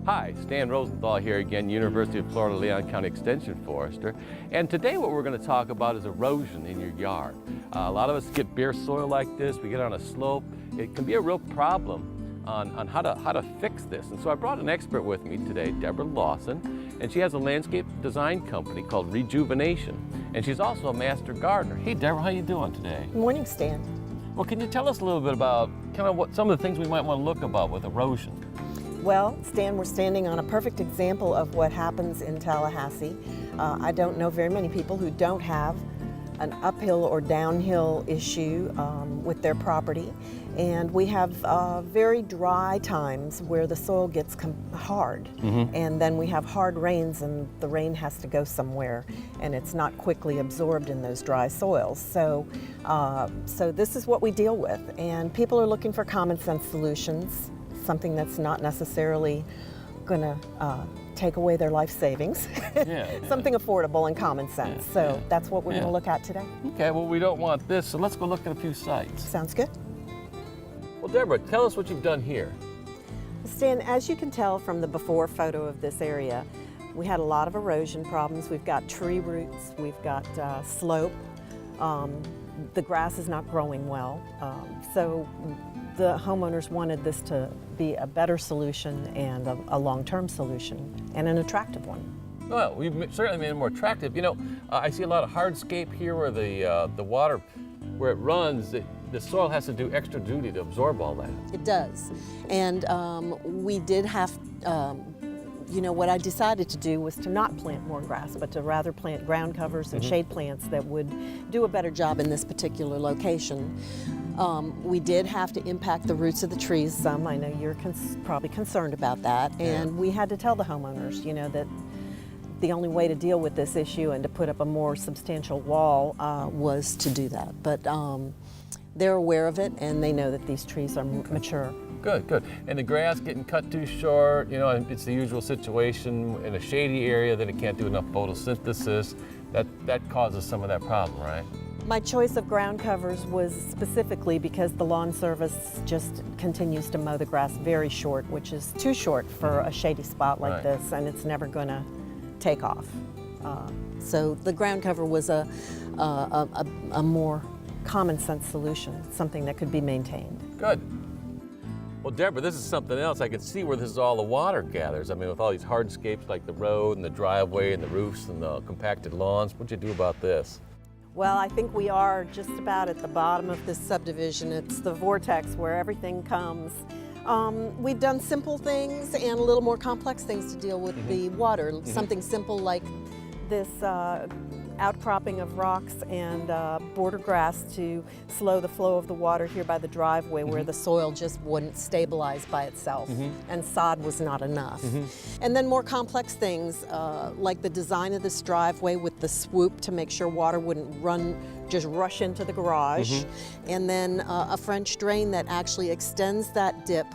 Hi, Stan Rosenthal here again, University of Florida Leon County Extension Forester. And today what we're going to talk about is erosion in your yard. A lot of us get bare soil like this, we get on a slope. It can be a real problem on how to fix this. And so I brought an expert with me today, Deborah Lawson, and she has a landscape design company called Rejuvenation. And she's also a master gardener. Hey Deborah, how you doing today? Good morning, Stan. Well, can you tell us a little bit about kind of what some of the things we might want to look about with erosion? Well, Stan, we're standing on a perfect example of what happens in Tallahassee. I don't know very many people who don't have an uphill or downhill issue with their property. And we have very dry times where the soil gets hard. And then we have hard rains and the rain has to go somewhere and it's not quickly absorbed in those dry soils. So this is what we deal with. And people are looking for common sense solutions, something that's not necessarily going to take away their life savings. Something affordable and common sense. So that's what we're going to look at today. Okay, well, we don't want this, so let's go look at a few sites. Sounds good. Well, Deborah, tell us what you've done here. Stan, as you can tell from the before photo of this area, we had a lot of erosion problems. We've got tree roots, we've got slope. The grass is not growing well. So the homeowners wanted this to be a better solution and a long-term solution and an attractive one. Well, we've certainly made it more attractive. You know, I see a lot of hardscape here where the water, where it runs, the soil has to do extra duty to absorb all that. It does. And we did have, you know, what I decided to do was to not plant more grass, but to rather plant ground covers and shade plants that would do a better job in this particular location. We did have to impact the roots of the trees some. I know you're probably concerned about that. And we had to tell the homeowners, you know, that the only way to deal with this issue and to put up a more substantial wall was to do that. But they're aware of it and they know that these trees are mature. Good, good. And the grass getting cut too short, you know, it's the usual situation in a shady area, then it can't do enough photosynthesis. That causes some of that problem, right? My choice of ground covers was specifically because the lawn service just continues to mow the grass very short, which is too short for a shady spot like this, and it's never going to take off. So the ground cover was a more common sense solution, something that could be maintained. Good. Well, Deborah, this is something else. I can see where this is all the water gathers. I mean, with all these hardscapes like the road and the driveway and the roofs and the compacted lawns, what'd you do about this? Well, I think we are just about at the bottom of this subdivision. It's the vortex where everything comes. We've done simple things and a little more complex things to deal with the water. Something simple like this outcropping of rocks and border grass to slow the flow of the water here by the driveway where the soil just wouldn't stabilize by itself and sod was not enough. And then more complex things like the design of this driveway with the swoop to make sure water wouldn't just rush into the garage. And then a French drain that actually extends that dip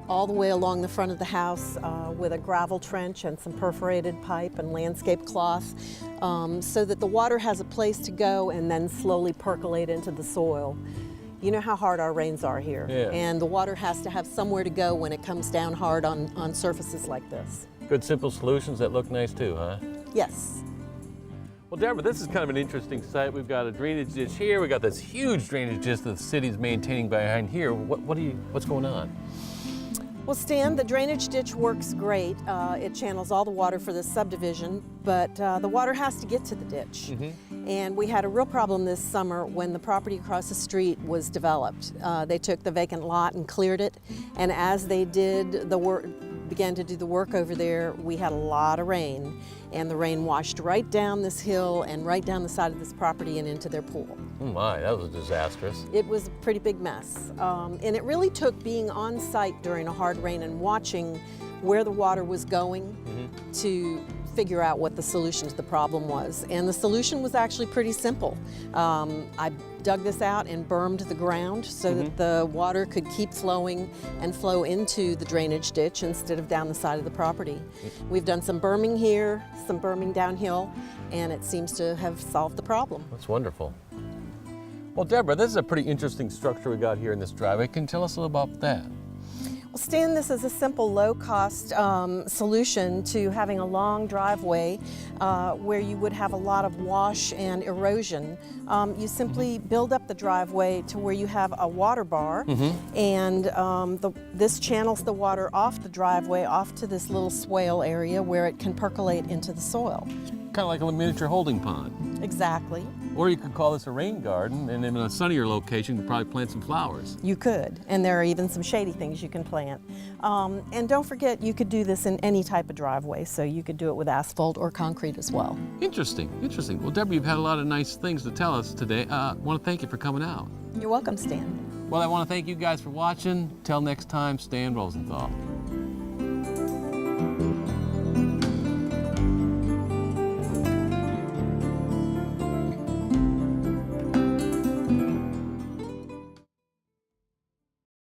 all the way along the front of the house with a gravel trench and some perforated pipe and landscape cloth so that the water has a place to go and then slowly percolate into the soil. You know how hard our rains are here, and the water has to have somewhere to go when it comes down hard on surfaces like this. Good simple solutions that look nice too, huh? Yes. Well, Deborah, this is kind of an interesting site. We've got a drainage ditch here. We've got this huge drainage ditch that the city's maintaining behind here. What's going on? Well, Stan, the drainage ditch works great. It channels all the water for this subdivision, but the water has to get to the ditch. And we had a real problem this summer when the property across the street was developed. They took the vacant lot and cleared it, and as they did the work, began to do the work over there, we had a lot of rain, and the rain washed right down this hill and right down the side of this property and into their pool. Oh my, that was disastrous. It was a pretty big mess. And it really took being on site during a hard rain and watching where the water was going to figure out what the solution to the problem was. And the solution was actually pretty simple. I dug this out and bermed the ground so that the water could keep flowing and flow into the drainage ditch instead of down the side of the property. We've done some berming here, some berming downhill, and it seems to have solved the problem. That's wonderful. Well, Deborah, this is a pretty interesting structure we got here in this driveway. Can you tell us a little about that? Stan, this is a simple, low-cost solution to having a long driveway where you would have a lot of wash and erosion. You simply build up the driveway to where you have a water bar, and this channels the water off the driveway, off to this little swale area where it can percolate into the soil. Kind of like a miniature holding pond. Exactly. Or you could call this a rain garden, and in a sunnier location, you could probably plant some flowers. You could, and there are even some shady things you can plant. And don't forget, you could do this in any type of driveway, so you could do it with asphalt or concrete as well. Interesting, interesting. Well, Deborah, you've had a lot of nice things to tell us today. I want to thank you for coming out. You're welcome, Stan. Well, I want to thank you guys for watching. Till next time, Stan Rosenthal.